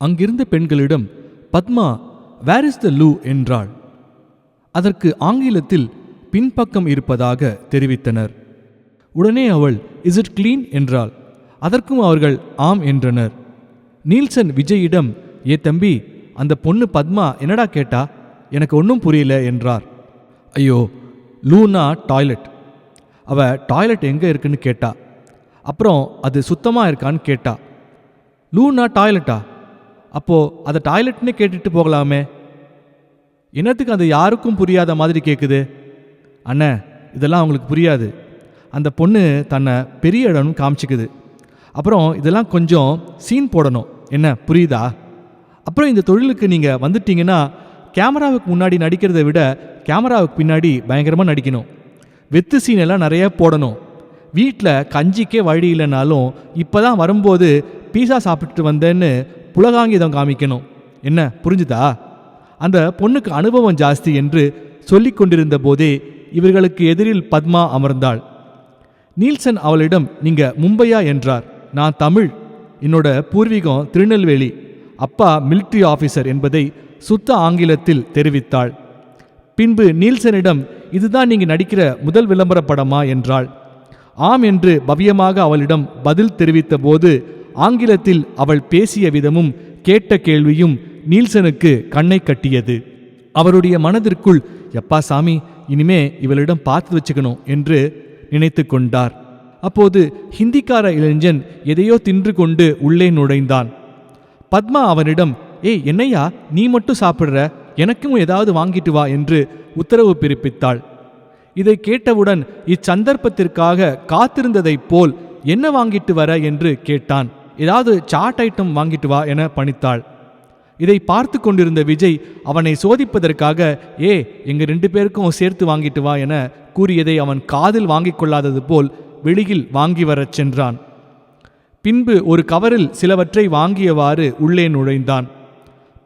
அங்கிருந்த பெண்களிடம் Padma where is the லூ என்றாள். அதற்கு ஆங்கிலத்தில் பின்பக்கம் இருப்பதாக தெரிவித்தனர். உடனே அவள் இஸ் இட் கிளீன் என்றாள். அதற்கும் அவர்கள் ஆம் என்றனர். நீல்சன் விஜயிடம் ஏ தம்பி, அந்த பொண்ணு பத்மா என்னடா கேட்டா, எனக்கு ஒன்றும் புரியல என்றார். ஐயோ, லூனா டாய்லெட், அவ டாய்லெட் எங்கே இருக்குன்னு கேட்டா, அப்புறம் அது சுத்தமாக இருக்கான்னு கேட்டா. லூனா டாய்லெட்டா, அப்போது அதை டாய்லெட்னு கேட்டுட்டு போகலாமே, என்னத்துக்கு அது யாருக்கும் புரியாத மாதிரி கேட்குது? அண்ணே, இதெல்லாம் அவங்களுக்கு புரியாது. அந்த பொண்ணு தன்னை பெரிய இடம்னு காமிச்சிக்குது. அப்புறம் இதெல்லாம் கொஞ்சம் சீன் போடணும், என்ன புரியுதா? அப்புறம் இந்த தொழிலுக்கு நீங்கள் வந்துட்டீங்கன்னா கேமராவுக்கு முன்னாடி நடிக்கிறத விட கேமராவுக்கு பின்னாடி பயங்கரமாக நடிக்கணும். வெத்து சீன் எல்லாம் நிறைய போடணும். வீட்டில் கஞ்சிக்கே வழி இல்லைனாலும் இப்போ தான் வரும்போது பீஸா சாப்பிட்டுட்டு வந்தேன்னு புலகாங்கிதம் காமிக்கணும். என்ன புரிஞ்சுதா? அந்த பொண்ணுக்கு அனுபவம் ஜாஸ்தி என்று சொல்லி கொண்டிருந்த போதே இவர்களுக்கு எதிரில் பத்மா அமர்ந்தாள். நீல்சன் அவளிடம் நீங்க மும்பையா என்றார். நான் தமிழ், என்னோட பூர்வீகம் திருநெல்வேலி, அப்பா மிலிட்ரி ஆஃபீஸர் என்பதை சுத்த ஆங்கிலத்தில் தெரிவித்தாள். பின்பு நீல்சனிடம் இதுதான் நீங்க நடிக்கிற முதல் விளம்பர படமா என்றாள். ஆம் என்று பவ்யமாக அவளிடம் பதில் தெரிவித்த போது ஆங்கிலத்தில் அவள் பேசிய விதமும் கேட்ட கேள்வியும் நீல்சனுக்கு கண்ணை கட்டியது. அவருடைய மனதிற்குள் எப்பா சாமி, இனிமே இவளிடம் பார்த்து வச்சுக்கணும் என்று நினைத்து கொண்டார். அப்போது ஹிந்திக்கார இளைஞன் எதையோ தின்று கொண்டு உள்ளே நுழைந்தான். பத்மா அவனிடம் ஏய் என்னையா நீ மட்டும் சாப்பிட்ற, எனக்கும் ஏதாவது வாங்கிட்டு வா என்று உத்தரவு பிறப்பித்தாள். இதை கேட்டவுடன் இச்சந்தர்ப்பத்திற்காக காத்திருந்ததைப் போல் என்ன வாங்கிட்டு வர என்று கேட்டான். ஏதாவது சாட் ஐட்டம் வாங்கிட்டு வா என பணித்தாள். இதை பார்த்து கொண்டிருந்த விஜய் அவனை சோதிப்பதற்காக எங்க 2 பேருக்கும் சேர்த்து வாங்கிட்டு வா என கூறியதை அவன் காதில் வாங்கிக் கொள்ளாதது போல் வெளியில் வாங்கி வரச் சென்றான். பின்பு ஒரு கவரில் சிலவற்றை வாங்கியவாறு உள்ளே நுழைந்தான்.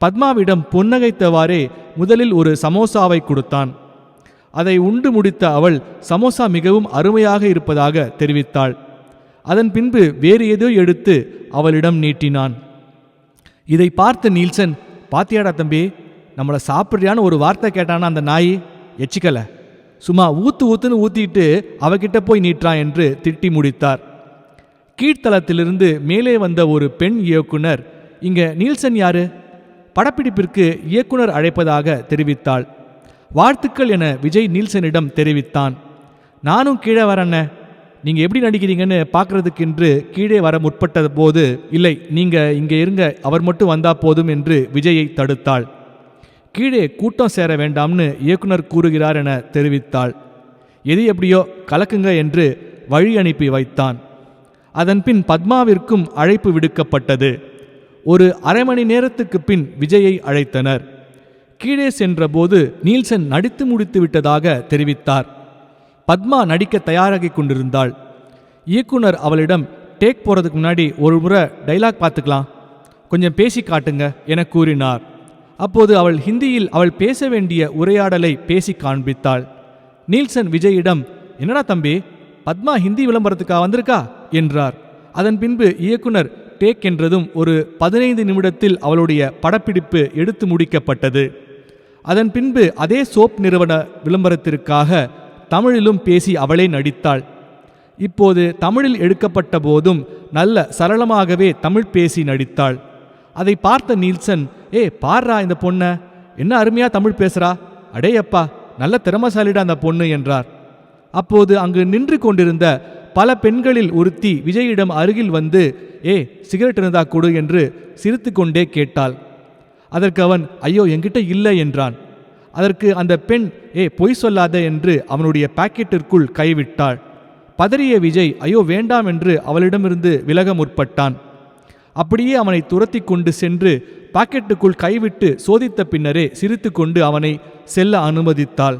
பத்மாவிடம் புன்னகைத்தவாறே முதலில் ஒரு சமோசாவை கொடுத்தான். அதை உண்டு முடித்த அவள் சமோசா மிகவும் அருமையாக இருப்பதாக தெரிவித்தாள். அதன் பின்பு வேறு ஏதோ எடுத்து அவளிடம் நீட்டினான். இதை பார்த்த நீல்சன், பாத்தியாடா தம்பி, நம்மளை சாப்பிட்றியான்னு ஒரு வார்த்தை கேட்டானா அந்த நாய் எச்சிக்கல, சும்மா ஊத்துன்னு ஊத்திட்டு அவகிட்ட போய் நீட்டான் என்று திட்டி முடித்தார். கீழ்த்தளத்திலிருந்து மேலே வந்த ஒரு பெண் இயக்குனர், இங்க நீல்சன் யாரு, படப்பிடிப்பிற்கு இயக்குனர் அழைப்பதாக தெரிவித்தாள். வாழ்த்துக்கள் என விஜய் நீல்சனிடம் தெரிவித்தான். நானும் கீழே வரண்ண, நீங்க எப்படி நடிக்கிறீங்கன்னு பார்க்கறதுக்கென்று கீழே வர முற்பட்ட போது இல்லை, நீங்க இங்கே இருங்க, அவர் மட்டும் வந்தா போதும் என்று விஜயை தடுத்தாள். கீழே கூட்டம் சேர வேண்டாம்னு இயக்குனர் கூறுகிறார் என தெரிவித்தாள். எது எப்படியோ கலக்குங்க என்று வழி அனுப்பி வைத்தான். அதன்பின் பத்மாவிற்கும் அழைப்பு விடுக்கப்பட்டது. ஒரு அரை மணி நேரத்துக்கு பின் விஜயை அழைத்தனர். கீழே சென்றபோது நீல்சன் நடித்து முடித்து விட்டதாக தெரிவித்தார். பத்மா நடிக்க தயாராகி கொண்டிருந்தாள். இயக்குனர் அவளிடம் டேக் போறதுக்கு முன்னாடி ஒரு முறை டைலாக் பார்த்துக்கலாம், கொஞ்சம் பேசி காட்டுங்க என கூறினார். அப்போது அவள் ஹிந்தியில் அவள் பேச வேண்டிய உரையாடலை பேசி காண்பித்தாள். நீல்சன் விஜயிடம் என்னடா தம்பி, பத்மா ஹிந்தி விளம்பரத்துக்கா வந்திருக்கா என்றார். அதன் பின்பு இயக்குனர் டேக் என்றதும் ஒரு 15 நிமிடத்தில் அவளுடைய படப்பிடிப்பு எடுத்து முடிக்கப்பட்டது. அதன் பின்பு அதே சோப் நிறுவன விளம்பரத்திற்காக தமிழிலும் பேசி அவளே நடித்தாள். இப்போது தமிழில் எடுக்கப்பட்ட போதும் நல்ல சரளமாகவே தமிழ் பேசி நடித்தாள். அதை பார்த்த நீல்சன், பாரா இந்த பொண்ண, என்ன அருமையா தமிழ் பேசுறா, அடேயப்பா நல்ல திறமசாலிடா அந்த பொண்ணு என்றார். அப்போது அங்கு நின்று கொண்டிருந்த பல பெண்களில் ஒருத்தி விஜயிடம் அருகில் வந்து சிகரெட் இருந்தா கொடு என்று சிரித்து கொண்டே கேட்டாள். அதற்கு அவன் ஐயோ என்கிட்ட இல்லை என்றான். அதற்கு அந்த பெண் பொய் சொல்லாத என்று அவனுடைய பாக்கெட்டிற்குள் கைவிட்டாள். பதறிய விஜய் ஐயோ வேண்டாம் என்று அவளிடமிருந்து விலக முற்பட்டான். அப்படியே அவனை துரத்தி கொண்டு சென்று பாக்கெட்டுக்குள் கைவிட்டு சோதித்த பின்னரே சிரித்து கொண்டு அவனை செல்ல அனுமதித்தாள்.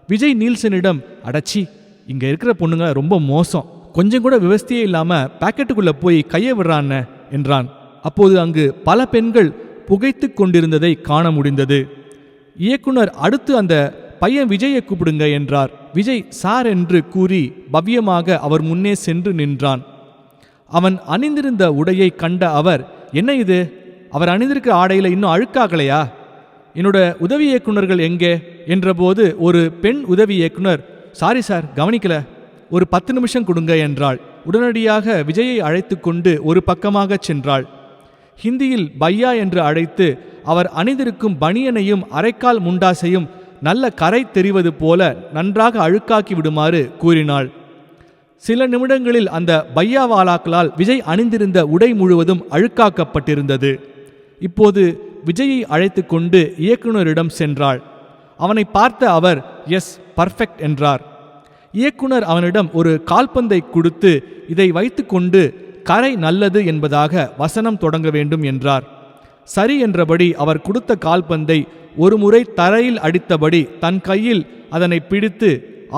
விஜய் நீல்சனிடம் அடச்சி, இங்க இருக்கிற பொண்ணுங்க ரொம்ப மோசம், கொஞ்சம் கூட விவஸ்தையே இல்லாம பாக்கெட்டுக்குள்ள போய் கையை விடுறான் என்றான். அப்போது அங்கு பல பெண்கள் புகைத்து கொண்டிருந்ததை காண முடிந்தது. இயக்குனர் அடுத்து அந்த பையன் விஜயை கூப்பிடுங்க என்றார். விஜய் சார் என்று கூறி பவ்யமாக அவர் முன்னே சென்று நின்றான். அவன் அணிந்திருந்த உடையை கண்ட அவர் என்ன இது, அவர் அணிந்திருக்கிற ஆடையில் இன்னும் அழுக்காகலையா? என்னோட உதவி இயக்குநர்கள் எங்கே என்றபோது ஒரு பெண் உதவி இயக்குனர், சாரி சார், கவனிக்கல, ஒரு 10 நிமிஷம் கொடுங்க என்றாள். உடனடியாக விஜயை அழைத்து கொண்டு ஒரு பக்கமாக சென்றாள். ஹிந்தியில் பையா என்று அழைத்து அவர் அணிந்திருக்கும் பனியனையும் அரைக்கால் முண்டாசையும் நல்ல கரை தெரிவது போல நன்றாக அழுக்காக்கி விடுமாறு கூறினாள். சில நிமிடங்களில் அந்த பையாவாலாக்களால் விஜய் அணிந்திருந்த உடை முழுவதும் அழுக்காக்கப்பட்டிருந்தது. இப்போது விஜயை அழைத்து கொண்டு இயக்குனரிடம் சென்றாள். அவனை பார்த்த அவர் எஸ், பர்ஃபெக்ட் என்றார். இயக்குனர் அவனிடம் ஒரு கால்பந்தை கொடுத்து இதை வைத்துக்கொண்டு கரை நல்லது என்பதாக வசனம் தொடங்க வேண்டும் என்றார். சரி என்றபடி அவர் கொடுத்த கால்பந்தை ஒரு முறை தரையில் அடித்தபடி தன் கையில் அதனை பிடித்து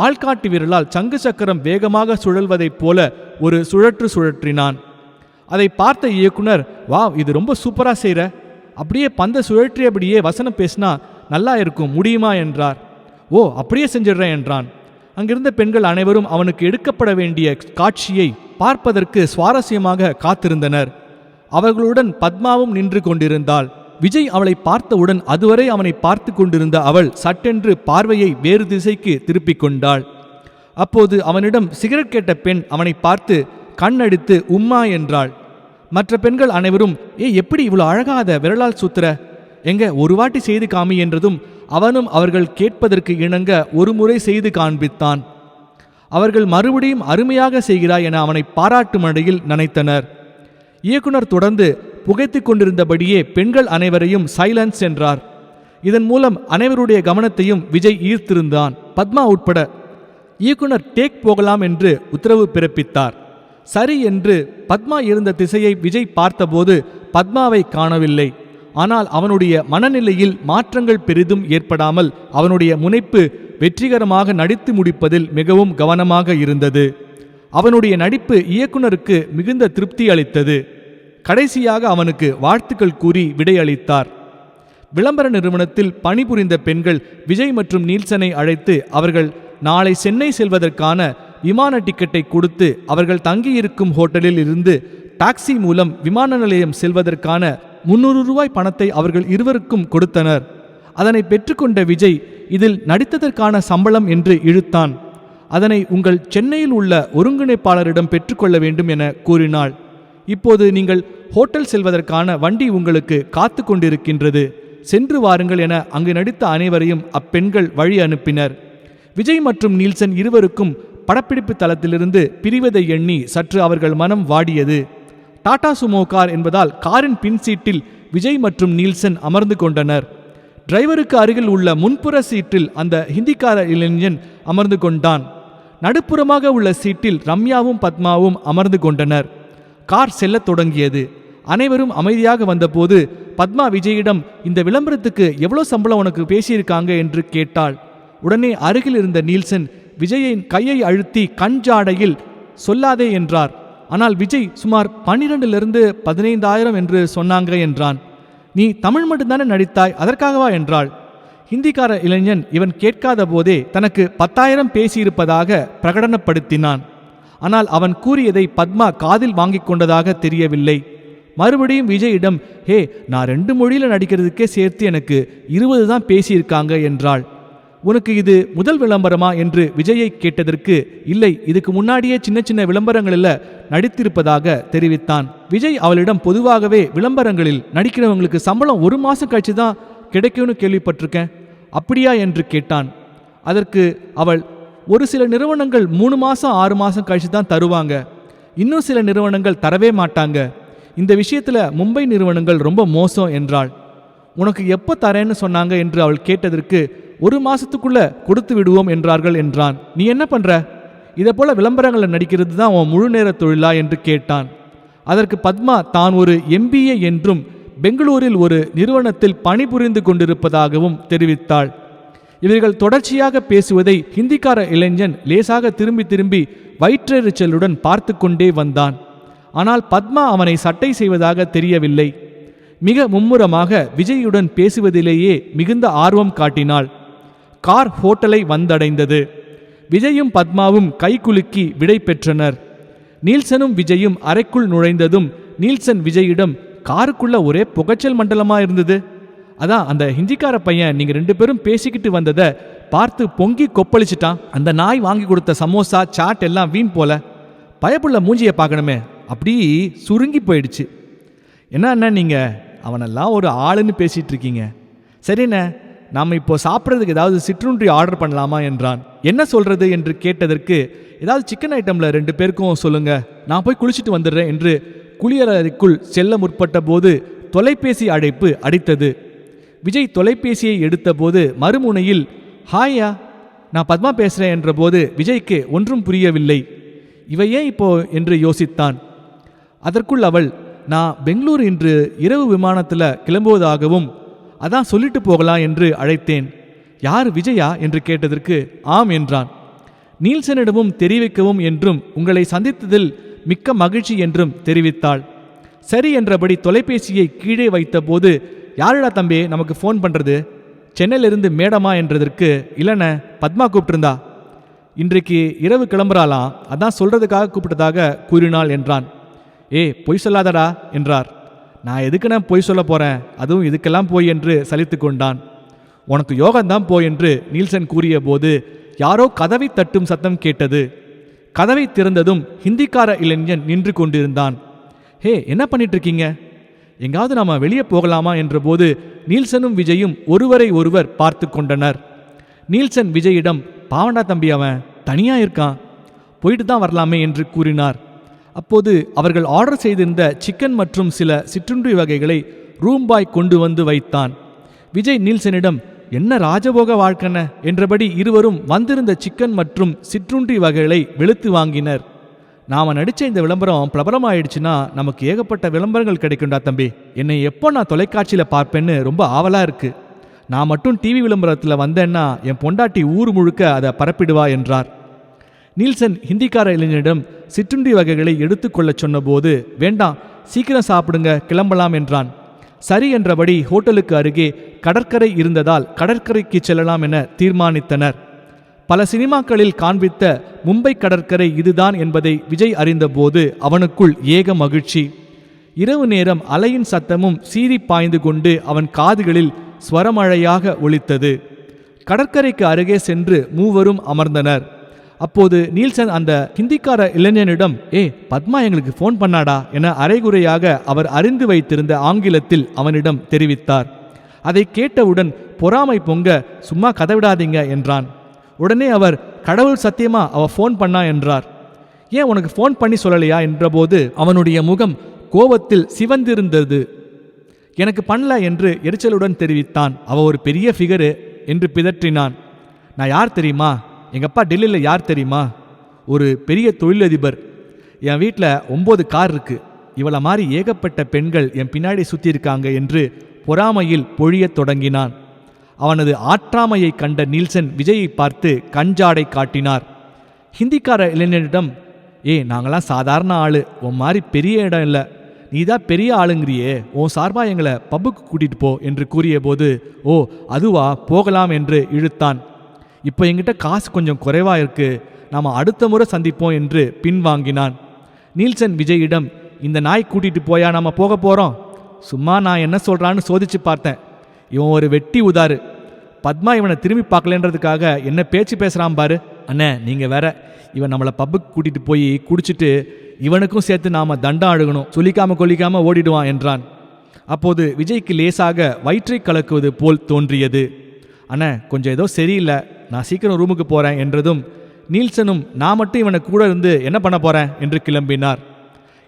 ஆள்காட்டி விரலால் சங்கு சக்கரம் வேகமாக சுழல்வதைப் போல ஒரு சுழற்றினான். அதை பார்த்த இயக்குனர், வா, இது ரொம்ப சூப்பரா செய்ற, அப்படியே பந்தை சுழற்றியபடியே வசனம் பேசினா நல்லா இருக்கும், முடியுமா என்றார். ஓ, அப்படியே செஞ்சிடுறேன் என்றான். அங்கிருந்த பெண்கள் அனைவரும் அவனுக்கு எடுக்கப்பட வேண்டிய காட்சியை பார்ப்பதற்கு சுவாரஸ்யமாக காத்திருந்தனர். அவர்களுடன் பத்மாவும் நின்று கொண்டிருந்தாள். விஜய் அவளை பார்த்தவுடன் அதுவரை அவனை பார்த்து கொண்டிருந்த அவள் சட்டென்று பார்வையை வேறு திசைக்கு திருப்பிக் கொண்டாள். அப்போது அவனிடம் சிகரெட் கேட்ட பெண் அவனை பார்த்து கண்ணடித்து உம்மா என்றாள். மற்ற பெண்கள் அனைவரும், எப்படி இவ்வளோ அழகாத விரலால் சுத்துற, எங்க ஒரு வாட்டி செய்து காமி என்றதும் அவனும் அவர்கள் கேட்பதற்கு இணங்க ஒரு முறை செய்து காண்பித்தான். அவர்கள் மறுபடியும் அருமையாக செய்கிறாய் என அவனை பாராட்டு மழையில் நனைத்தனர். இயக்குனர் தொடர்ந்து புகைத்து கொண்டிருந்தபடியே பெண்கள் அனைவரையும் சைலன்ஸ் என்றார். இதன் மூலம் அனைவருடைய கவனத்தையும் விஜய் ஈர்த்திருந்தான், பத்மா உட்பட. இயக்குனர் டேக் போகலாம் என்று உத்தரவு பிறப்பித்தார். சரி என்று பத்மா இருந்த திசையை விஜய் பார்த்தபோது பத்மாவை காணவில்லை. ஆனால் அவனுடைய மனநிலையில் மாற்றங்கள் பெரிதும் ஏற்படாமல் அவனுடைய முனைப்பு வெற்றிகரமாக நடித்து முடிப்பதில் மிகவும் கவனமாக இருந்தது. அவனுடைய நடிப்பு இயக்குனருக்கு மிகுந்த திருப்தி அளித்தது. கடைசியாக அவனுக்கு வாழ்த்துக்கள் கூறி விடையளித்தார். விளம்பர நிறுவனத்தில் பணிபுரிந்த பெண்கள் விஜய் மற்றும் நீல்சனை அழைத்து அவர்கள் நாளை சென்னை செல்வதற்கான விமான டிக்கெட்டை கொடுத்து அவர்கள் தங்கியிருக்கும் ஹோட்டலில் இருந்து டாக்ஸி மூலம் விமான நிலையம் செல்வதற்கான 300 ரூபாய் பணத்தை அவர்கள் இருவருக்கும் கொடுத்தனர். அதனை பெற்றுக்கொண்ட விஜய் இதில் நடித்ததற்கான சம்பளம் என்று இழுத்தான். அதனை உங்கள் சென்னையில் உள்ள ஒருங்கிணைப்பாளரிடம் பெற்றுக்கொள்ள வேண்டும் என கூறினாள். இப்போது நீங்கள் ஹோட்டல் செல்வதற்கான வண்டி உங்களுக்கு காத்து கொண்டிருக்கின்றது, சென்று வாருங்கள் என அங்கு நடித்த அனைவரையும் அப்பெண்கள் வழி அனுப்பினர். விஜய் மற்றும் நீல்சன் இருவருக்கும் படப்பிடிப்பு தளத்திலிருந்து பிரிவதை எண்ணி சற்று அவர்கள் மனம் வாடியது. டாடா சுமோ கார் என்பதால் காரின் பின் சீட்டில் விஜய் மற்றும் நீல்சன் அமர்ந்து கொண்டனர். டிரைவருக்கு அருகில் உள்ள முன்புற சீட்டில் அந்த ஹிந்திக்கார இளைஞன் அமர்ந்து கொண்டான். நடுப்புறமாக உள்ள சீட்டில் ரம்யாவும் பத்மாவும் அமர்ந்து கொண்டனர். கார் செல்லத் தொடங்கியது. அனைவரும் அமைதியாக வந்தபோது பத்மா விஜயிடம், இந்த விளம்பரத்துக்கு எவ்வளோ சம்பளம் உனக்கு பேசியிருக்காங்க என்று கேட்டாள். உடனே அருகில் இருந்த நீல்சன் விஜயின் கையை அழுத்தி கண் ஜாடையில் சொல்லாதே என்றார். ஆனால் விஜய் சுமார் 12,000 15,000 என்று சொன்னாங்க என்றான். நீ தமிழ் மட்டும்தானே நடித்தாய், அதற்காகவா என்றாள். ஹிந்திக்கார இளைஞன் இவன் கேட்காத போதே தனக்கு 10,000 பேசியிருப்பதாக பிரகடனப்படுத்தினான். ஆனால் அவன் கூறியதை பத்மா காதில் வாங்கிக் கொண்டதாக தெரியவில்லை. மறுபடியும் விஜயிடம், ஹே, நான் 2 மொழியில் நடிக்கிறதுக்கே சேர்த்து எனக்கு 20 தான் பேசியிருக்காங்க என்றாள். உனக்கு இது முதல் விளம்பரமா என்று விஜயை கேட்டதற்கு, இல்லை, இதுக்கு முன்னாடியே சின்ன சின்ன விளம்பரங்களில் நடித்திருப்பதாக தெரிவித்தான். விஜய் அவளிடம், பொதுவாகவே விளம்பரங்களில் நடிக்கிறவங்களுக்கு சம்பளம் 1 மாதம் கழிச்சு தான் கிடைக்கும்னு கேள்விப்பட்டிருக்கேன், அப்படியா என்று கேட்டான். அதற்கு அவள், ஒரு சில நிறுவனங்கள் 3 மாதம் 6 மாதம் கழிச்சு தான் தருவாங்க, இன்னும் சில நிறுவனங்கள் தரவே மாட்டாங்க. இந்த விஷயத்தில் மும்பை நிறுவனங்கள் ரொம்ப மோசம் என்றாள். உனக்கு எப்போ தரேன்னு சொன்னாங்க என்று அவள் கேட்டதற்கு, 1 மாசத்துக்குள்ள கொடுத்து விடுவோம் என்றார்கள் என்றான். நீ என்ன பண்ற? இதை போல விளம்பரங்களில் நடிக்கிறது தான் உன் முழு நேர தொழிலா என்று கேட்டான். அதற்கு பத்மா தான் ஒரு MBA என்றும் பெங்களூரில் ஒரு நிறுவனத்தில் பணிபுரிந்து கொண்டிருப்பதாகவும் தெரிவித்தாள். இவர்கள் தொடர்ச்சியாக பேசுவதை ஹிந்திக்கார இளைஞன் லேசாக திரும்பி திரும்பி வயிற்றெரிச்சலுடன் பார்த்து கொண்டே வந்தான். ஆனால் பத்மா அவனை சட்டை செய்வதாக தெரியவில்லை. மிக மும்முரமாக விஜயுடன் பேசுவதிலேயே மிகுந்த ஆர்வம் காட்டினாள். கார் ஹோட்டலை வந்தடைந்தது. விஜயும் பத்மாவும் கைகுலுக்கி விடை பெற்றனர். நீல்சனும் விஜயும் அறைக்குள் நுழைந்ததும் நீல்சன் விஜயிடம், காருக்குள்ள ஒரே புகைச்சல் மண்டலமாக இருந்தது. அதான் அந்த ஹிந்திக்கார பையன் நீங்கள் 2 பேரும் பேசிக்கிட்டு வந்ததை பார்த்து பொங்கி கொப்பளிச்சிட்டான். அந்த நாய் வாங்கி கொடுத்த சமோசா சாட் எல்லாம் வீண் போல. பயப்புள்ள மூஞ்சியை பார்க்கணுமே, அப்படி சுருங்கி போயிடுச்சு. என்ன அண்ணா நீங்கள் அவனெல்லாம் ஒரு ஆளுன்னு பேசிகிட்டு இருக்கீங்க. சரிண்ணே, நாம் இப்போ சாப்பிட்றதுக்கு ஏதாவது சிற்றுண்டி ஆர்டர் பண்ணலாமா என்றான். என்ன சொல்கிறது என்று கேட்டதற்கு, ஏதாவது சிக்கன் ஐட்டமில் 2 பேருக்கும் சொல்லுங்க, நான் போய் குளிச்சுட்டு வந்துடுறேன் என்று குளியலறைக்குள் செல்ல முற்பட்ட போது தொலைபேசி அழைப்பு அடித்தது. விஜய் தொலைபேசியை எடுத்தபோது மறுமுனையில் ஹாயா, நான் பத்மா பேசுகிறேன் என்ற போது விஜய்க்கு ஒன்றும் புரியவில்லை. இவ ஏன் இப்போ என்று யோசித்தான். அதற்குள் அவள், நான் பெங்களூர் இன்று இரவு விமானத்தில் கிளம்புவதாகவும் அதான் சொல்லிட்டு போகலாம் என்று அழைத்தேன். யார், விஜயா என்று கேட்டதற்கு ஆம் என்றான். நீல்சனிடமும் தெரிவிக்கவும் என்றும் உங்களை சந்தித்ததில் மிக்க மகிழ்ச்சி என்றும் தெரிவித்தாள். சரி என்றபடி தொலைபேசியை கீழே வைத்தபோது, யாருடா தம்பி நமக்கு ஃபோன் பண்ணுறது, சென்னையிலிருந்து மேடமா என்றதற்கு, இல்லைண்ணே பத்மா கூப்பிட்டுருந்தா, இன்றைக்கு இரவு கிளம்புறாளாம், அதான் சொல்கிறதுக்காக கூப்பிட்டதாக கூறினாள் என்றான். பொய் சொல்லாதடா என்றார். நான் எதுக்குண்ணே பொய் சொல்ல போகிறேன், அதுவும் இதுக்கெல்லாம் போய் என்று சலித்து கொண்டான். உனக்கு யோகந்தான் போய் என்று நீல்சன் கூறிய போது யாரோ கதவை தட்டும் சத்தம் கேட்டது. கதவை திறந்ததும் ஹிந்திக்கார இளைஞன் நின்று கொண்டிருந்தான். என்ன பண்ணிட்டு இருக்கீங்க, எங்காவது நாம வெளியே போகலாமா என்ற போது நீல்சனும் விஜயும் ஒருவரை ஒருவர் பார்த்து கொண்டனர். நீல்சன் விஜயிடம், பாவண்டா தம்பி, அவன் தனியா இருக்கான், போயிட்டு தான் வரலாமே என்று கூறினார். அப்போது அவர்கள் ஆர்டர் செய்திருந்த சிக்கன் மற்றும் சில சிற்றுண்டி வகைகளை ரூம் பாய் கொண்டு வந்து வைத்தான். விஜய் நீல்சனிடம், என்ன ராஜபோக வாழ்க்கன என்றபடி இருவரும் வந்திருந்த சிக்கன் மற்றும் சிற்றுண்டி வகைகளை வெளுத்து வாங்கினர். நாம நடிச்ச இந்த விளம்பரம் பிரபலமாயிடுச்சுன்னா நமக்கு ஏகப்பட்ட விளம்பரங்கள் கிடைக்கும்டா தம்பி. என்னை எப்போ நான் தொலைக்காட்சியில் பார்ப்பேன்னு ரொம்ப ஆவலா இருக்கு. நான் மட்டும் டிவி விளம்பரத்தில் வந்தேன்னா என் பொண்டாட்டி ஊர் முழுக்க அதை பரப்பிடுவா என்றார். நீல்சன் ஹிந்திக்கார இளைஞனிடம் சிற்றுண்டி வகைகளை எடுத்துக்கொள்ள சொன்னபோது, வேண்டாம், சீக்கிரம் சாப்பிடுங்க, கிளம்பலாம் என்றான். சரி என்றபடி ஹோட்டலுக்கு அருகே கடற்கரை இருந்ததால் கடற்கரைக்கு செல்லலாம் என தீர்மானித்தனர். பல சினிமாக்களில் காண்பித்த மும்பை கடற்கரை இதுதான் என்பதை விஜய் அறிந்தபோது அவனுக்குள் ஏக மகிழ்ச்சி. இரவு நேரம் அலையின் சத்தமும் சீறி பாய்ந்து கொண்டு அவன் காதுகளில் ஸ்வரமழையாக ஒலித்தது. கடற்கரைக்கு அருகே சென்று மூவரும் அமர்ந்தனர். அப்போது நீல்சன் அந்த ஹிந்திக்கார இளைஞனிடம், பத்மா எங்களுக்கு ஃபோன் பண்ணாடா என அரைகுறையாக அவர் அறிந்து வைத்திருந்த ஆங்கிலத்தில் அவனிடம் தெரிவித்தார். அதை கேட்டவுடன் பொறாமை பொங்க, சும்மா கதவிடாதீங்க என்றான். உடனே அவர், கடவுள் சத்தியமா அவ ஃபோன் பண்ணா என்றார். ஏன் உனக்கு ஃபோன் பண்ணி சொல்லலையா என்றபோது அவனுடைய முகம் கோபத்தில் சிவந்திருந்தது. எனக்கு பண்ணல என்று எரிச்சலுடன் தெரிவித்தான். அவ ஒரு பெரிய ஃபிகரு என்று பிதற்றினான். நான் யார் தெரியுமா, எங்கப்பா டெல்லியில் யார் தெரியுமா, ஒரு பெரிய தொழிலதிபர். என் வீட்டில் 9 கார் இருக்கு. இவளை மாதிரி ஏகப்பட்ட பெண்கள் என் பின்னாடி சுற்றி இருக்காங்க என்று பொறாமையில் பொழியத் தொடங்கினான். அவனது ஆற்றாமையை கண்ட நீல்சன் விஜயை பார்த்து கஞ்சாடை காட்டினார். ஹிந்திக்கார இளைஞனிடம், நாங்களாம் சாதாரண ஆளு, உன் மாதிரி பெரிய இடம் இல்லை, நீதான் பெரிய ஆளுங்கிறியே, உன் சார்பா எங்களை பப்புக்கு கூட்டிட்டு போ என்று கூறிய போது, அதுவா, போகலாம் என்று இழுத்தான். இப்போ என்கிட்ட காசு கொஞ்சம் குறைவா இருக்கு, நாம அடுத்த முறை சந்திப்போம் என்று பின்வாங்கினான். நீல்சன் விஜயிடம், இந்த நாய் கூட்டிட்டு போயா நாம போக போறோம், சும்மா நான் என்ன சொல்றான்னு சோதிச்சு பார்த்தேன், இவன் ஒரு வெட்டி உதாரு, பத்மா இவனை திரும்பி பார்க்கலன்றதுக்காக என்ன பேச்சு பேசுறான் பாரு. அண்ணே நீங்க வேற, இவன் நம்மளை பப்புக்கு கூட்டிட்டு போய் குடிச்சிட்டு இவனுக்கும் சேர்த்து நாம தண்டம் அழுகணும், சொல்லிக்காம கொல்லிக்காம ஓடிடுவான் என்றான். அப்போது விஜய்க்கு லேசாக வயிற்றை கலக்குவது போல் தோன்றியது. அண்ணே கொஞ்சம் ஏதோ சரியில்லை, நான் சீக்கிரம் ரூமுக்கு போறேன் என்றதும் நீல்சனும், நான் மட்டும் இவனை கூட இருந்து என்ன பண்ண போறேன் என்று கிளம்பினார்.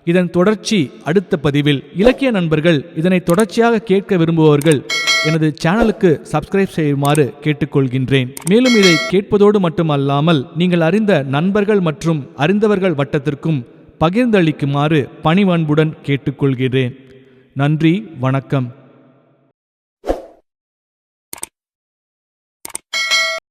இதன் தொடர்ச்சி அடுத்த பதிவில். இலக்கிய நண்பர்கள் இதனை தொடர்ச்சியாக கேட்க விரும்புபவர்கள் எனது சேனலுக்கு சப்ஸ்கிரைப் செய்யுமாறு கேட்டுக்கொள்கின்றேன். மேலும் இதை கேட்பதோடு மட்டுமல்லாமல் நீங்கள் அறிந்த நண்பர்கள் மற்றும் அறிந்தவர்கள் வட்டத்திற்கும் பகிர்ந்தளிக்குமாறு பணிவன்புடன் கேட்டுக்கொள்கிறேன். நன்றி, வணக்கம்.